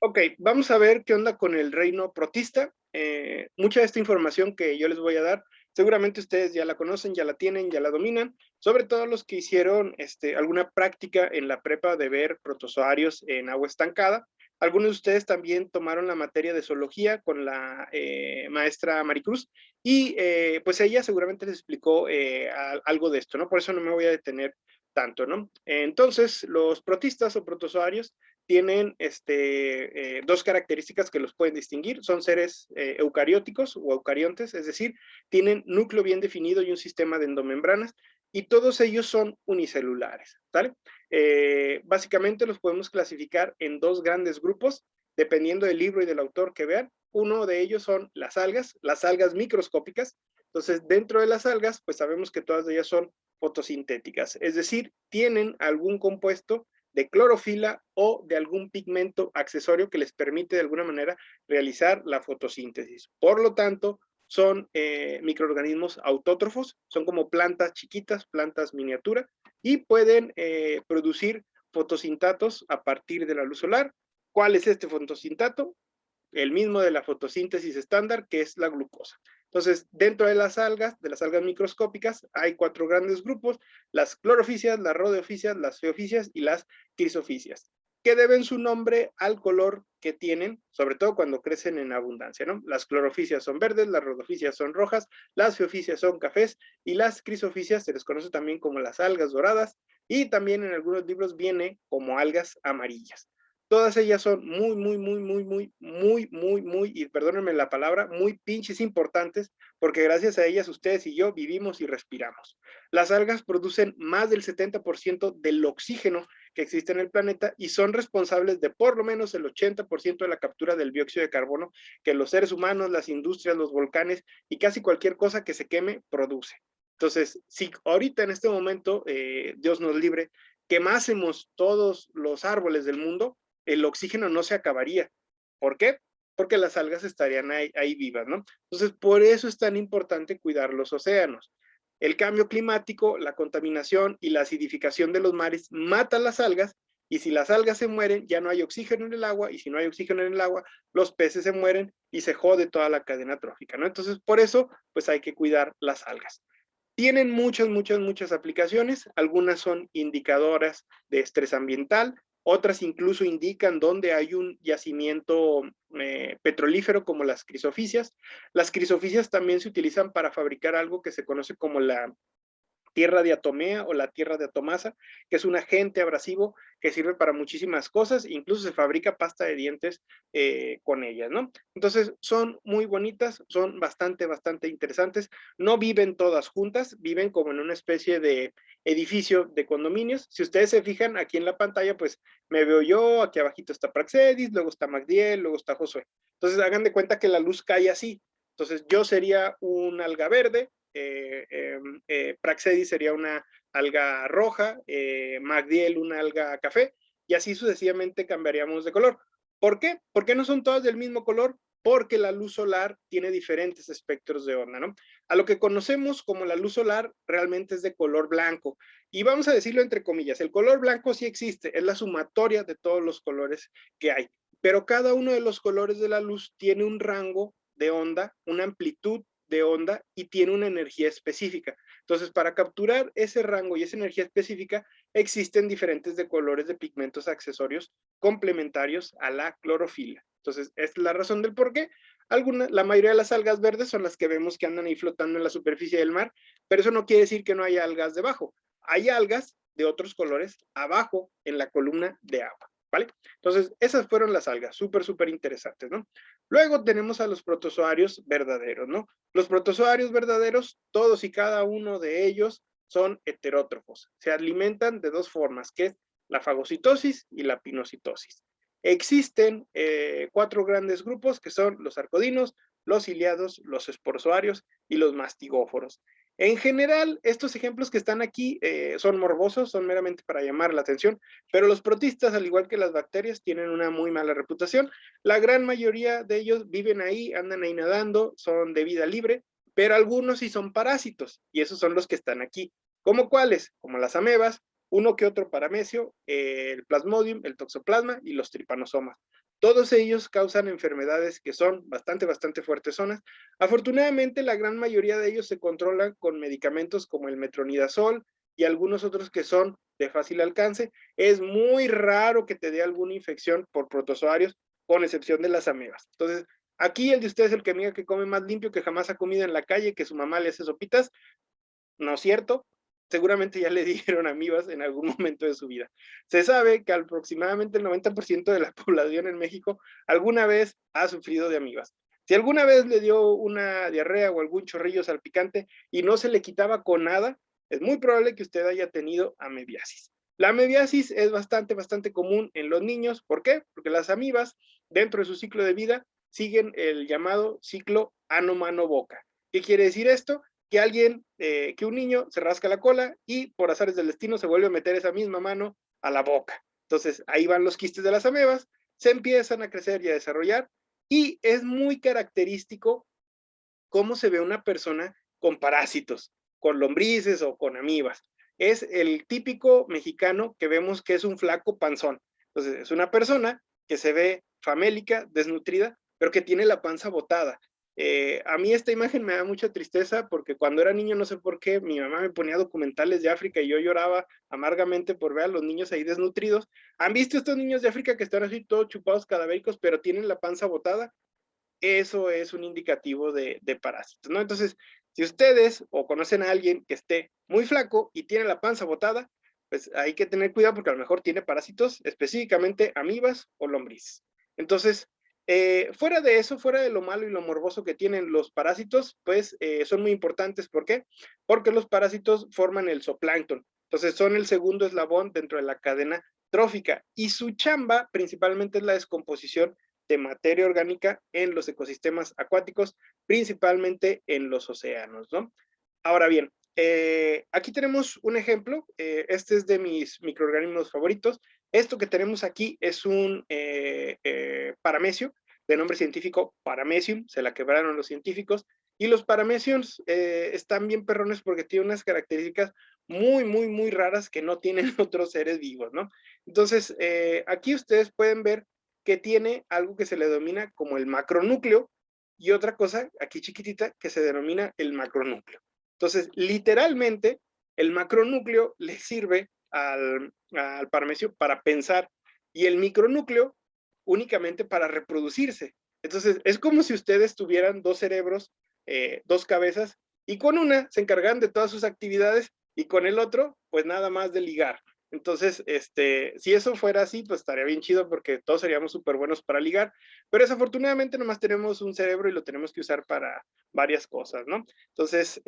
Ok, vamos a ver qué onda con el reino protista. Mucha de esta información que yo les voy a dar, seguramente ustedes ya la conocen, ya la tienen, ya la dominan, sobre todo los que hicieron alguna práctica en la prepa de ver protozoarios en agua estancada. Algunos de ustedes también tomaron la materia de zoología con la maestra Maricruz y pues ella seguramente les explicó algo de esto, ¿no? Por eso no me voy a detener tanto, ¿no? Entonces, los protistas o protozoarios tienen dos características que los pueden distinguir. Son seres eucarióticos o eucariontes, es decir, tienen núcleo bien definido y un sistema de endomembranas, y todos ellos son unicelulares, ¿vale? Básicamente los podemos clasificar en dos grandes grupos, dependiendo del libro y del autor que vean. Uno de ellos son las algas microscópicas. Entonces, dentro de las algas, pues sabemos que todas ellas son fotosintéticas, es decir, tienen algún compuesto de clorofila o de algún pigmento accesorio que les permite de alguna manera realizar la fotosíntesis. Por lo tanto, son microorganismos autótrofos, son como plantas chiquitas, plantas miniatura, y pueden producir fotosintatos a partir de la luz solar. ¿Cuál es este fotosintato? El mismo de la fotosíntesis estándar, que es la glucosa. Entonces, dentro de las algas microscópicas, hay cuatro grandes grupos: las clorofícias, las rhodophysias, las geofísias y las crisofícias, que deben su nombre al color que tienen, sobre todo cuando crecen en abundancia, ¿no? Las clorofícias son verdes, las rhodophysias son rojas, las geofísias son cafés, y las crisofícias se les conoce también como las algas doradas, y también en algunos libros viene como algas amarillas. Todas ellas son muy, y perdónenme la palabra, muy pinches importantes, porque gracias a ellas ustedes y yo vivimos y respiramos. Las algas producen más del 70% del oxígeno que existe en el planeta y son responsables de por lo menos el 80% de la captura del dióxido de carbono que los seres humanos, las industrias, los volcanes y casi cualquier cosa que se queme produce. Entonces, si ahorita en este momento, Dios nos libre, quemásemos todos los árboles del mundo, el oxígeno no se acabaría. ¿Por qué? Porque las algas estarían ahí vivas, ¿no? Entonces, por eso es tan importante cuidar los océanos. El cambio climático, la contaminación y la acidificación de los mares matan las algas, y si las algas se mueren, ya no hay oxígeno en el agua, y si no hay oxígeno en el agua, los peces se mueren y se jode toda la cadena trófica, ¿no? Entonces, por eso, pues hay que cuidar las algas. Tienen muchas aplicaciones, algunas son indicadoras de estrés ambiental, otras incluso indican dónde hay un yacimiento petrolífero, como las crisofícias. Las crisofícias también se utilizan para fabricar algo que se conoce como la tierra de atomea o la tierra de atomasa, que es un agente abrasivo que sirve para muchísimas cosas, incluso se fabrica pasta de dientes con ellas, ¿no? Entonces son muy bonitas, son bastante interesantes, no viven todas juntas, viven como en una especie de edificio de condominios. Si ustedes se fijan aquí en la pantalla, pues me veo yo, aquí abajito está Praxedis, luego está Magdiel, luego está Josué. Entonces hagan de cuenta que la luz cae así. Entonces yo sería un alga verde, Praxedis sería una alga roja, Magdiel una alga café, y así sucesivamente cambiaríamos de color. ¿Por qué? ¿Por qué no son todas del mismo color? Porque la luz solar tiene diferentes espectros de onda, ¿no? A lo que conocemos como la luz solar realmente es de color blanco. Y vamos a decirlo entre comillas, el color blanco sí existe, es la sumatoria de todos los colores que hay. Pero cada uno de los colores de la luz tiene un rango de onda, una amplitud de onda, y tiene una energía específica. Entonces, para capturar ese rango y esa energía específica, existen diferentes de colores de pigmentos accesorios complementarios a la clorofila. Entonces, esta es la razón del por qué. La mayoría de las algas verdes son las que vemos que andan ahí flotando en la superficie del mar, pero eso no quiere decir que no haya algas debajo. Hay algas de otros colores abajo en la columna de agua, ¿vale? Entonces, esas fueron las algas, súper interesantes, ¿no? Luego tenemos a los protozoarios verdaderos, ¿no? Los protozoarios verdaderos, todos y cada uno de ellos son heterótrofos. Se alimentan de dos formas, que es la fagocitosis y la pinocitosis. Existen cuatro grandes grupos, que son los arcodinos, los ciliados, los esporozoarios y los mastigóforos. En general, estos ejemplos que están aquí son morbosos, son meramente para llamar la atención, pero los protistas, al igual que las bacterias, tienen una muy mala reputación. La gran mayoría de ellos viven ahí, andan ahí nadando, son de vida libre, pero algunos sí son parásitos, y esos son los que están aquí. ¿Cómo cuáles? Como las amebas, uno que otro paramecio, el plasmodium, el toxoplasma y los tripanosomas. Todos ellos causan enfermedades que son bastante fuertesonas. Afortunadamente, la gran mayoría de ellos se controlan con medicamentos como el metronidazol y algunos otros que son de fácil alcance. Es muy raro que te dé alguna infección por protozoarios, con excepción de las amebas. Entonces, aquí el de ustedes, el que me diga que come más limpio, que jamás ha comido en la calle, que su mamá le hace sopitas, no es cierto. Seguramente ya le dieron amibas en algún momento de su vida. Se sabe que aproximadamente el 90% de la población en México alguna vez ha sufrido de amibas. Si alguna vez le dio una diarrea o algún chorrillo salpicante y no se le quitaba con nada, es muy probable que usted haya tenido amebiasis. La amebiasis es bastante común en los niños. ¿Por qué? Porque las amibas, dentro de su ciclo de vida, siguen el llamado ciclo ano-mano-boca. ¿Qué quiere decir esto? Que un niño se rasca la cola y por azares del destino se vuelve a meter esa misma mano a la boca. Entonces ahí van los quistes de las amebas, se empiezan a crecer y a desarrollar, y es muy característico cómo se ve una persona con parásitos, con lombrices o con amibas. Es el típico mexicano que vemos que es un flaco panzón. Entonces es una persona que se ve famélica, desnutrida, pero que tiene la panza botada. A mí esta imagen me da mucha tristeza porque cuando era niño, no sé por qué, mi mamá me ponía documentales de África y yo lloraba amargamente por ver a los niños ahí desnutridos. ¿Han visto estos niños de África que están así todos chupados, cadavéricos, pero tienen la panza botada? Eso es un indicativo de parásitos, ¿no? Entonces, si ustedes o conocen a alguien que esté muy flaco y tiene la panza botada, pues hay que tener cuidado porque a lo mejor tiene parásitos, específicamente amibas o lombrices. Entonces, fuera de eso, fuera de lo malo y lo morboso que tienen los parásitos, pues son muy importantes. ¿Por qué? Porque los parásitos forman el zooplancton. Entonces, son el segundo eslabón dentro de la cadena trófica y su chamba principalmente es la descomposición de materia orgánica en los ecosistemas acuáticos, principalmente en los océanos, ¿no? Ahora bien, aquí tenemos un ejemplo. Este es de mis microorganismos favoritos. Esto que tenemos aquí es un paramecio, de nombre científico Paramecium, se la quebraron los científicos, y los parameciums están bien perrones porque tienen unas características muy raras que no tienen otros seres vivos, ¿no? Entonces, aquí ustedes pueden ver que tiene algo que se le denomina como el macronúcleo y otra cosa aquí chiquitita que se denomina el macronúcleo. Entonces, literalmente, el macronúcleo le sirve al paramecio para pensar y el micronúcleo únicamente para reproducirse. Entonces, es como si ustedes tuvieran dos cerebros, dos cabezas, y con una se encargan de todas sus actividades y con el otro, pues nada más de ligar. Entonces, si eso fuera así, pues estaría bien chido porque todos seríamos súper buenos para ligar, pero desafortunadamente nomás tenemos un cerebro y lo tenemos que usar para varias cosas, ¿no? Entonces,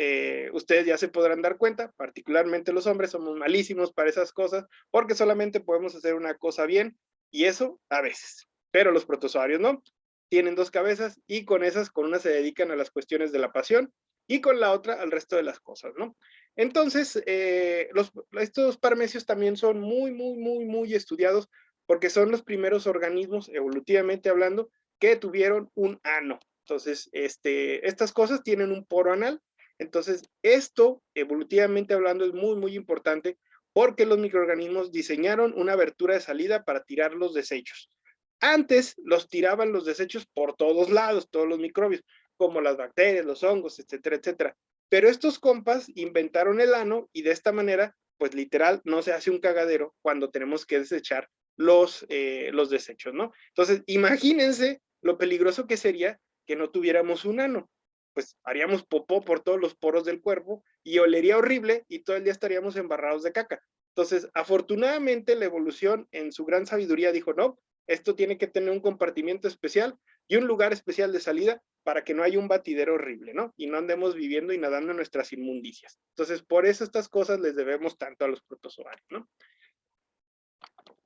ustedes ya se podrán dar cuenta, particularmente los hombres somos malísimos para esas cosas porque solamente podemos hacer una cosa bien y eso a veces, pero los protozoarios no, tienen dos cabezas y con esas, con una se dedican a las cuestiones de la pasión y con la otra al resto de las cosas, ¿no? Entonces, estos paramecios también son muy estudiados porque son los primeros organismos, evolutivamente hablando, que tuvieron un ano. Entonces, estas cosas tienen un poro anal. Entonces, esto, evolutivamente hablando, es muy importante porque los microorganismos diseñaron una abertura de salida para tirar los desechos. Antes los tiraban los desechos por todos lados, todos los microbios, como las bacterias, los hongos, etcétera. Pero estos compas inventaron el ano y de esta manera, pues literal, no se hace un cagadero cuando tenemos que desechar los desechos, ¿no? Entonces, imagínense lo peligroso que sería que no tuviéramos un ano. Pues haríamos popó por todos los poros del cuerpo y olería horrible y todo el día estaríamos embarrados de caca. Entonces, afortunadamente, la evolución en su gran sabiduría dijo, no, esto tiene que tener un compartimiento especial y un lugar especial de salida para que no haya un batidero horrible, ¿no? Y no andemos viviendo y nadando en nuestras inmundicias. Entonces, por eso estas cosas les debemos tanto a los protozoarios, ¿no?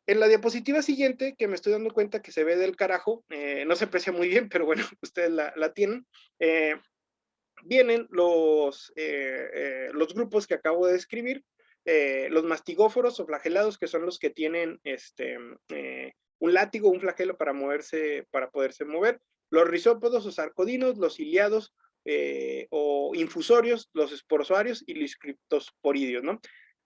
En la diapositiva siguiente, que me estoy dando cuenta que se ve del carajo, no se aprecia muy bien, pero bueno, ustedes la tienen, vienen los grupos que acabo de describir, los mastigóforos o flagelados, que son los que tienen un látigo, un flagelo para moverse, para poderse mover, los rizópodos o sarcodinos, los ciliados o infusorios, los esporozoarios y los criptosporidios, ¿no?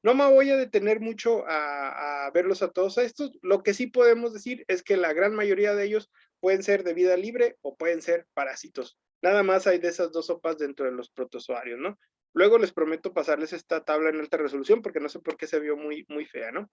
No me voy a detener mucho a verlos a todos estos. Lo que sí podemos decir es que la gran mayoría de ellos pueden ser de vida libre o pueden ser parásitos. Nada más hay de esas dos sopas dentro de los protozoarios, ¿no? Luego les prometo pasarles esta tabla en alta resolución porque no sé por qué se vio muy fea, ¿no?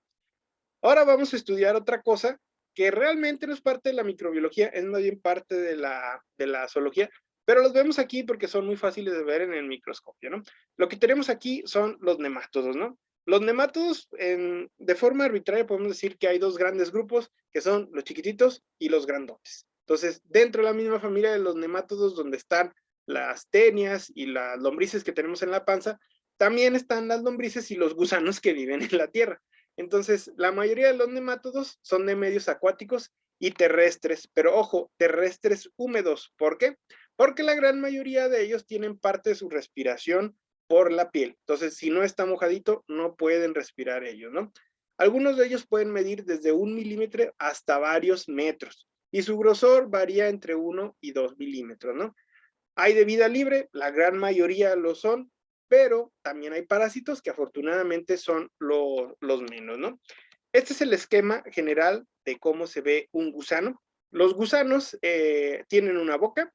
Ahora vamos a estudiar otra cosa que realmente no es parte de la microbiología, es más bien parte de la zoología, pero los vemos aquí porque son muy fáciles de ver en el microscopio, ¿no? Lo que tenemos aquí son los nemátodos, ¿no? Los nemátodos, de forma arbitraria, podemos decir que hay dos grandes grupos, que son los chiquititos y los grandotes. Entonces, dentro de la misma familia de los nemátodos, donde están las tenias y las lombrices que tenemos en la panza, también están las lombrices y los gusanos que viven en la tierra. Entonces, la mayoría de los nemátodos son de medios acuáticos y terrestres, pero ojo, terrestres húmedos. ¿Por qué? Porque la gran mayoría de ellos tienen parte de su respiración por la piel. Entonces, si no está mojadito, no pueden respirar ellos, ¿no? Algunos de ellos pueden medir desde 1 milímetro hasta varios metros y su grosor varía entre 1 y 2 milímetros, ¿no? Hay de vida libre, la gran mayoría lo son, pero también hay parásitos que afortunadamente son los menos, ¿no? Este es el esquema general de cómo se ve un gusano. Los gusanos tienen una boca,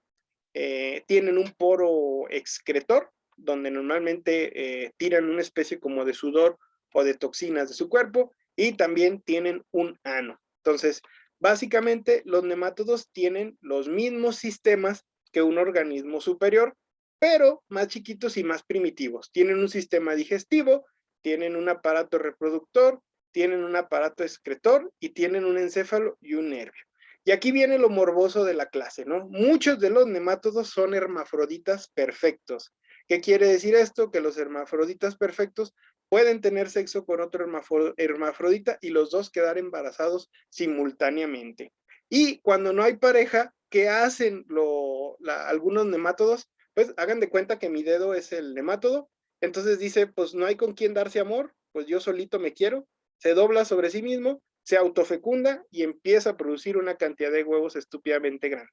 tienen un poro excretor, donde normalmente tiran una especie como de sudor o de toxinas de su cuerpo, y también tienen un ano. Entonces, básicamente los nemátodos tienen los mismos sistemas que un organismo superior, pero más chiquitos y más primitivos. Tienen un sistema digestivo, tienen un aparato reproductor, tienen un aparato excretor y tienen un encéfalo y un nervio. Y aquí viene lo morboso de la clase, ¿no? Muchos de los nemátodos son hermafroditas perfectos. ¿Qué quiere decir esto? Que los hermafroditas perfectos pueden tener sexo con otro hermafrodita y los dos quedar embarazados simultáneamente. Y cuando no hay pareja, ¿qué hacen algunos nemátodos? Pues hagan de cuenta que mi dedo es el nemátodo, entonces dice, pues no hay con quién darse amor, pues yo solito me quiero, se dobla sobre sí mismo, se autofecunda y empieza a producir una cantidad de huevos estúpidamente grande.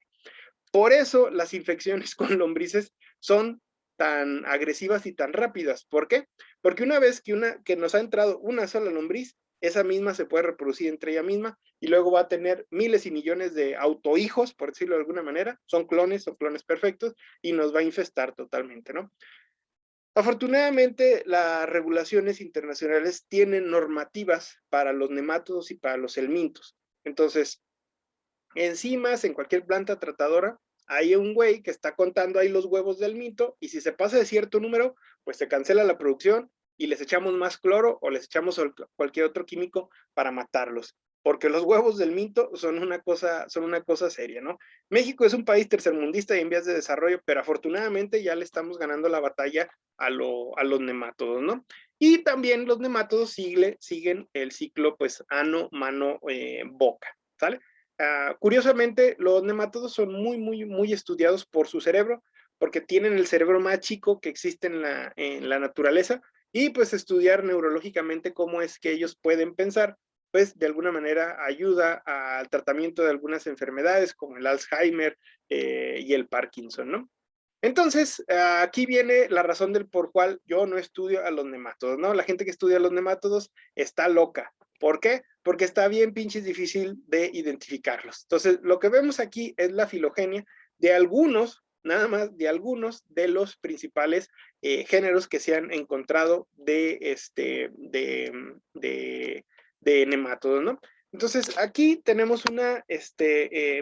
Por eso las infecciones con lombrices son tan agresivas y tan rápidas. ¿Por qué? Porque una vez que nos ha entrado una sola lombriz, esa misma se puede reproducir entre ella misma y luego va a tener miles y millones de autohijos, por decirlo de alguna manera, son clones perfectos y nos va a infestar totalmente, ¿no? Afortunadamente, las regulaciones internacionales tienen normativas para los nemátodos y para los helmintos. Entonces, encima, en cualquier planta tratadora, hay un güey que está contando ahí los huevos del mito y si se pasa de cierto número, pues se cancela la producción y les echamos más cloro o les echamos cualquier otro químico para matarlos. Porque los huevos del mito son una cosa seria, ¿no? México es un país tercermundista y en vías de desarrollo, pero afortunadamente ya le estamos ganando la batalla a los nemátodos, ¿no? Y también los nemátodos siguen el ciclo, pues, ano, mano, boca, ¿sale? Curiosamente, los nemátodos son muy estudiados por su cerebro, porque tienen el cerebro más chico que existe en la naturaleza, y pues estudiar neurológicamente cómo es que ellos pueden pensar, pues de alguna manera ayuda al tratamiento de algunas enfermedades como el Alzheimer y el Parkinson, ¿no? Entonces, aquí viene la razón del por cual yo no estudio a los nemátodos, ¿no? La gente que estudia a los nemátodos está loca. ¿Por qué? Porque está bien pinches difícil de identificarlos. Entonces, lo que vemos aquí es la filogenia de algunos, nada más de algunos de los principales géneros que se han encontrado de nemátodos, ¿no? Entonces, aquí tenemos una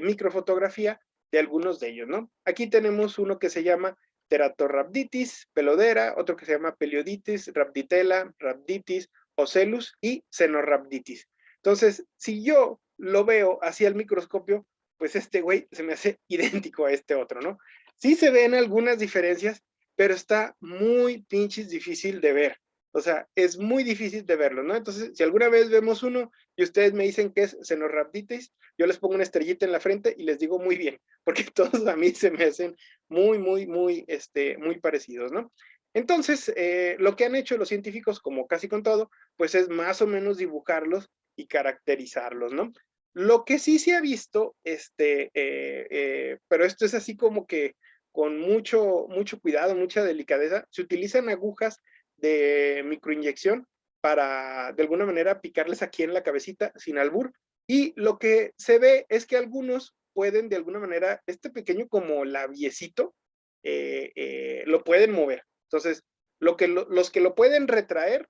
microfotografía de algunos de ellos, ¿no? Aquí tenemos uno que se llama Teratorhabditis pelodera, otro que se llama Pelioditis, Rhabditela, Rhabditis, Ocellus y Cenorhabditis. Entonces, si yo lo veo hacia el microscopio, pues este güey se me hace idéntico a este otro, ¿no? Sí se ven algunas diferencias, pero está muy pinches difícil de ver. O sea, es muy difícil de verlo, ¿no? Entonces, si alguna vez vemos uno y ustedes me dicen que es Cenorhabditis, yo les pongo una estrellita en la frente y les digo muy bien, porque todos a mí se me hacen muy parecidos, ¿no? Entonces, lo que han hecho los científicos, como casi con todo, pues es más o menos dibujarlos y caracterizarlos, ¿no? Lo que sí se ha visto, pero esto es así como que con mucho cuidado, mucha delicadeza, se utilizan agujas de microinyección para, de alguna manera, picarles aquí en la cabecita, sin albur. Y lo que se ve es que algunos pueden, de alguna manera, este pequeño como labiecito, lo pueden mover. Entonces, los que lo pueden retraer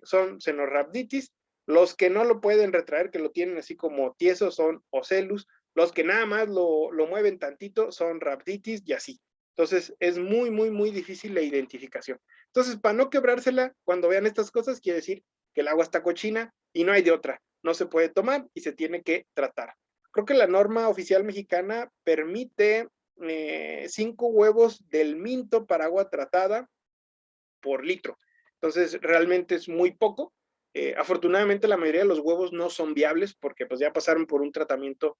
son Cenorhabditis, los que no lo pueden retraer, que lo tienen así como tieso, son Ocellus, los que nada más lo mueven tantito son Rhabditis y así. Entonces, es muy, muy, muy difícil la identificación. Entonces, para no quebrársela, cuando vean estas cosas, quiere decir que el agua está cochina y no hay de otra. No se puede tomar y se tiene que tratar. Creo que la norma oficial mexicana permite 5 huevos del minto para agua tratada por litro. Entonces, realmente es muy poco. Afortunadamente, la mayoría de los huevos no son viables porque pues ya pasaron por un tratamiento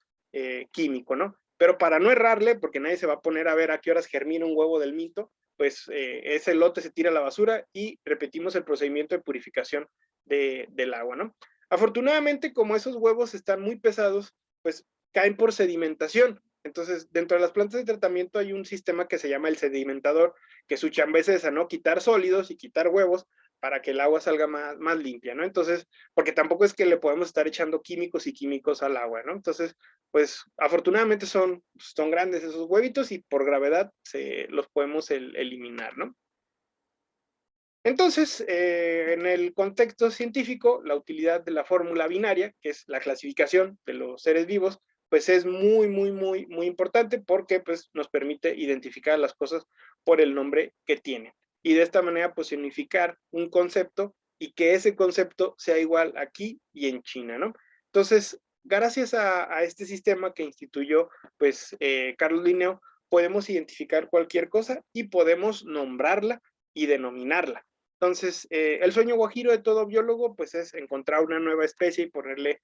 químico, ¿no? Pero para no errarle, porque nadie se va a poner a ver a qué horas germina un huevo del minto, pues ese lote se tira a la basura y repetimos el procedimiento de purificación del agua, ¿no? Afortunadamente, como esos huevos están muy pesados, pues caen por sedimentación. Entonces, dentro de las plantas de tratamiento hay un sistema que se llama el sedimentador, que su chamba es esa, ¿no? Quitar sólidos y quitar huevos para que el agua salga más limpia, ¿no? Entonces, porque tampoco es que le podemos estar echando químicos y químicos al agua, ¿no? Entonces, pues afortunadamente son grandes esos huevitos y por gravedad los podemos eliminar, ¿no? Entonces, en el contexto científico, la utilidad de la fórmula binaria, que es la clasificación de los seres vivos, pues es muy, muy, muy, muy importante porque pues, nos permite identificar las cosas por el nombre que tienen. Y de esta manera, pues, unificar un concepto y que ese concepto sea igual aquí y en China, ¿no? Entonces, gracias a este sistema que instituyó, pues, Carlos Linneo, podemos identificar cualquier cosa y podemos nombrarla y denominarla. Entonces, el sueño guajiro de todo biólogo, pues es encontrar una nueva especie y ponerle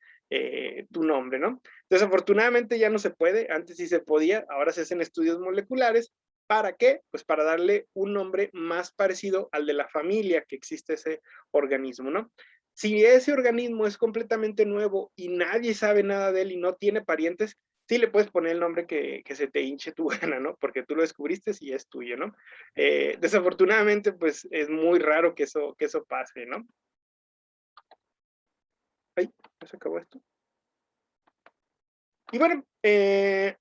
tu nombre, ¿no? Desafortunadamente ya no se puede, antes sí se podía, ahora se hacen estudios moleculares. ¿Para qué? Pues para darle un nombre más parecido al de la familia que existe ese organismo, ¿no? Si ese organismo es completamente nuevo y nadie sabe nada de él y no tiene parientes, sí le puedes poner el nombre que se te hinche tu gana, ¿no? Porque tú lo descubriste y es tuyo, ¿no? Desafortunadamente, pues es muy raro que eso pase, ¿no? Ay, ¿ya se acabó esto? Y bueno, este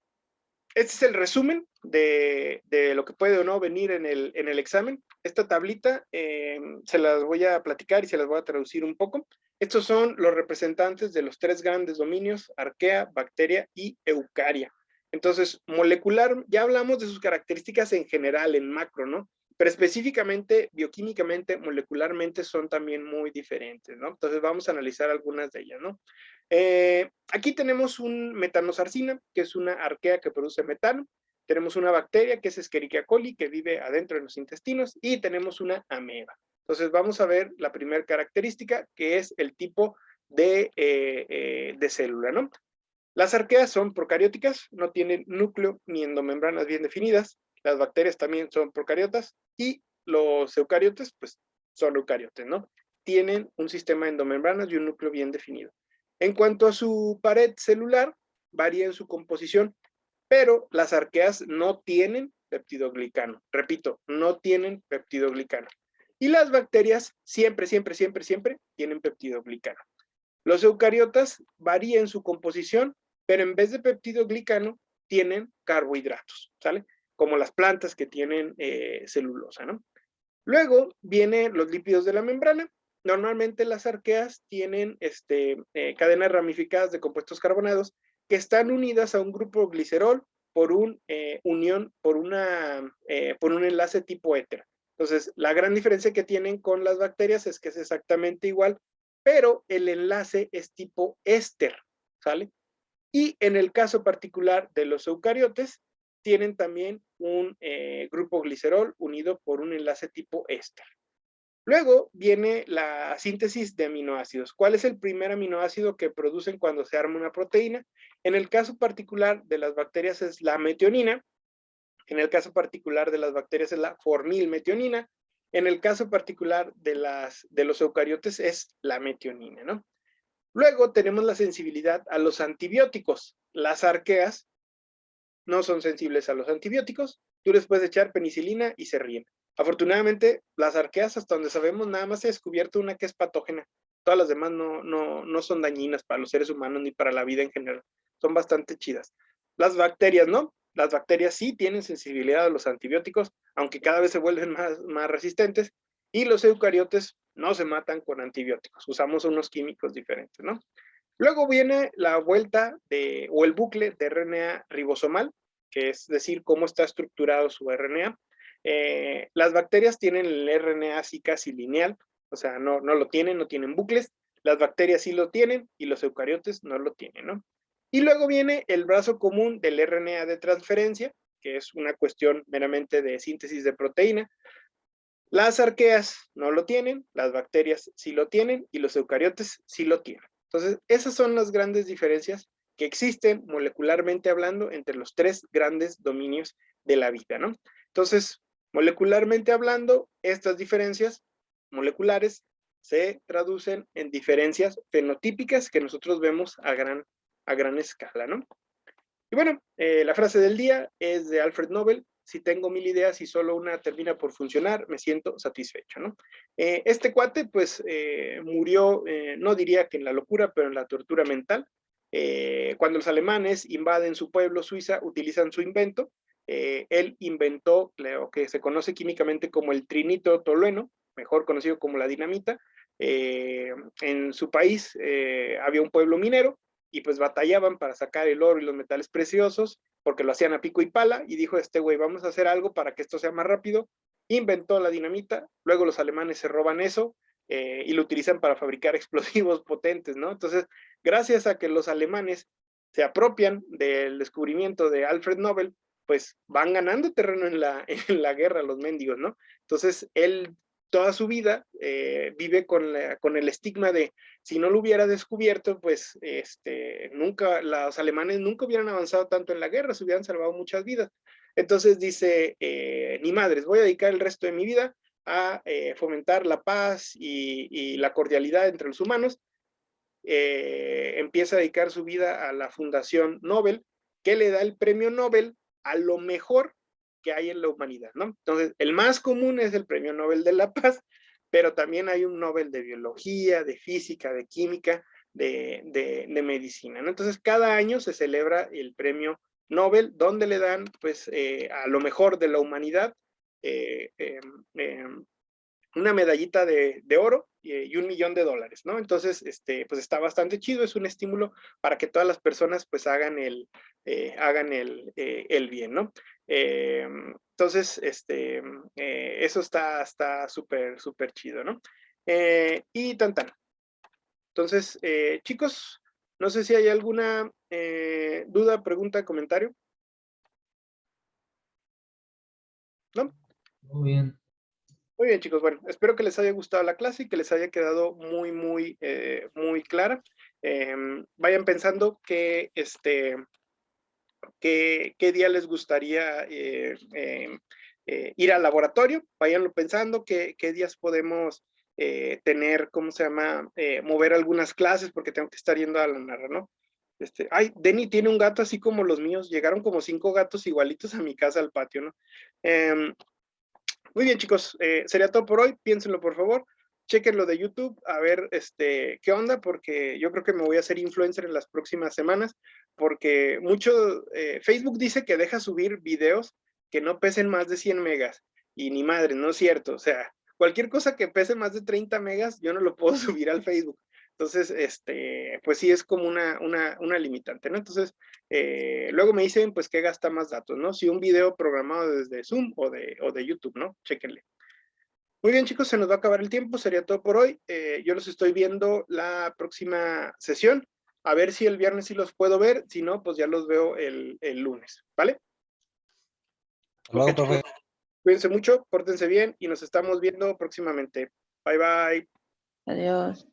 es el resumen de lo que puede o no venir en el examen. Esta tablita se las voy a platicar y se las voy a traducir un poco. Estos son los representantes de los 3 grandes dominios, arquea, bacteria y eucaria. Entonces, molecular, ya hablamos de sus características en general, en macro, ¿no? Pero específicamente, bioquímicamente, molecularmente son también muy diferentes, ¿no? Entonces vamos a analizar algunas de ellas, ¿no? Aquí tenemos un metanosarcina, que es una arquea que produce metano. Tenemos una bacteria, que es Escherichia coli, que vive adentro de los intestinos. Y tenemos una ameba. Entonces vamos a ver la primera característica, que es el tipo de célula, ¿no? Las arqueas son procarióticas, no tienen núcleo ni endomembranas bien definidas. Las bacterias también son procariotas. Y los eucariotes, pues, son eucariotes, ¿no? Tienen un sistema de endomembranas y un núcleo bien definido. En cuanto a su pared celular, varía en su composición, pero las arqueas no tienen peptidoglicano. Repito, no tienen peptidoglicano. Y las bacterias siempre, siempre, siempre, siempre tienen peptidoglicano. Los eucariotas varían su composición, pero en vez de peptidoglicano tienen carbohidratos, ¿sale? Como las plantas que tienen celulosa, ¿no? Luego vienen los lípidos de la membrana. Normalmente las arqueas tienen cadenas ramificadas de compuestos carbonados que están unidas a un grupo glicerol por un unión, por un enlace tipo éter. Entonces, la gran diferencia que tienen con las bacterias es que es exactamente igual, pero el enlace es tipo éster, ¿sale? Y en el caso particular de los eucariotes, tienen también un grupo glicerol unido por un enlace tipo éster. Luego viene la síntesis de aminoácidos. ¿Cuál es el primer aminoácido que producen cuando se arma una proteína? En el caso particular de las bacterias es la metionina. En el caso particular de las bacterias es la formilmetionina. En el caso particular de los eucariotes es la metionina, ¿no? Luego tenemos la sensibilidad a los antibióticos. Las arqueas no son sensibles a los antibióticos. Tú les puedes echar penicilina y se ríen. Afortunadamente, las arqueas, hasta donde sabemos, nada más se ha descubierto una que es patógena. Todas las demás no son dañinas para los seres humanos ni para la vida en general. Son bastante chidas. Las bacterias, ¿no? Las bacterias sí tienen sensibilidad a los antibióticos, aunque cada vez se vuelven más resistentes, y los eucariotes no se matan con antibióticos. Usamos unos químicos diferentes, ¿no? Luego viene la vuelta o el bucle de RNA ribosomal, que es decir, cómo está estructurado su RNA. Las bacterias tienen el RNA así casi lineal, o sea, no lo tienen, no tienen bucles. Las bacterias sí lo tienen y los eucariotes no lo tienen, ¿no? Y luego viene el brazo común del RNA de transferencia, que es una cuestión meramente de síntesis de proteína. Las arqueas no lo tienen, las bacterias sí lo tienen y los eucariotes sí lo tienen. Entonces, esas son las grandes diferencias que existen molecularmente hablando entre los tres grandes dominios de la vida, ¿no? Entonces, molecularmente hablando, estas diferencias moleculares se traducen en diferencias fenotípicas que nosotros vemos a gran escala, ¿no? Y bueno, la frase del día es de Alfred Nobel: si tengo 1000 ideas y solo una termina por funcionar, me siento satisfecho, ¿no? Este cuate, pues, murió, no diría que en la locura, pero en la tortura mental. Cuando los alemanes invaden su pueblo, Suiza, utilizan su invento. Él inventó lo que se conoce químicamente como el trinitrotolueno, mejor conocido como la dinamita. En su país había un pueblo minero, y pues batallaban para sacar el oro y los metales preciosos, porque lo hacían a pico y pala, y dijo este güey, vamos a hacer algo para que esto sea más rápido. Inventó la dinamita, luego los alemanes se roban eso y lo utilizan para fabricar explosivos potentes, ¿no? Entonces, gracias a que los alemanes se apropian del descubrimiento de Alfred Nobel, pues van ganando terreno en la guerra los mendigos, ¿no? Entonces, él toda su vida vive con el estigma de si no lo hubiera descubierto, pues los alemanes nunca hubieran avanzado tanto en la guerra, se hubieran salvado muchas vidas. Entonces dice, ni madres, voy a dedicar el resto de mi vida a fomentar la paz y la cordialidad entre los humanos. Empieza a dedicar su vida a la Fundación Nobel, que le da el premio Nobel a lo mejor que hay en la humanidad, ¿no? Entonces, el más común es el premio Nobel de la Paz, pero también hay un Nobel de biología, de física, de química, de medicina, ¿no? Entonces, cada año se celebra el premio Nobel, donde le dan, pues, a lo mejor de la humanidad, eh, eh, eh, una medallita de oro y $1,000,000, ¿no? Entonces, pues está bastante chido, es un estímulo para que todas las personas pues hagan el bien, ¿no? Entonces, eso está súper, súper chido, ¿no? Y tan. Entonces, chicos, no sé si hay alguna duda, pregunta, comentario, ¿no? Muy bien. Muy bien, chicos. Bueno, espero que les haya gustado la clase y que les haya quedado muy clara. Vayan pensando qué día les gustaría ir al laboratorio. Vayanlo pensando qué días podemos tener, ¿cómo se llama? Mover algunas clases porque tengo que estar yendo a la narra, ¿no? Ay, Denny tiene un gato así como los míos. Llegaron como 5 gatos igualitos a mi casa al patio, ¿no? Muy bien, chicos, sería todo por hoy. Piénsenlo, por favor. Chequen lo de YouTube, a ver qué onda, porque yo creo que me voy a hacer influencer en las próximas semanas, porque Facebook dice que deja subir videos que no pesen más de 100 megas, y ni madre, no es cierto. O sea, cualquier cosa que pese más de 30 megas, yo no lo puedo subir al Facebook. Entonces, pues sí, es como una limitante, ¿no? Entonces, luego me dicen, pues, que gasta más datos, ¿no? Si un video programado desde Zoom o de YouTube, ¿no? Chéquenle. Muy bien, chicos, se nos va a acabar el tiempo, sería todo por hoy. Yo los estoy viendo la próxima sesión. A ver si el viernes sí los puedo ver, si no, pues ya los veo el lunes, ¿vale? Hasta Ok, luego, chicos, profe. cuídense mucho, pórtense bien y nos estamos viendo próximamente. Bye, bye. Adiós.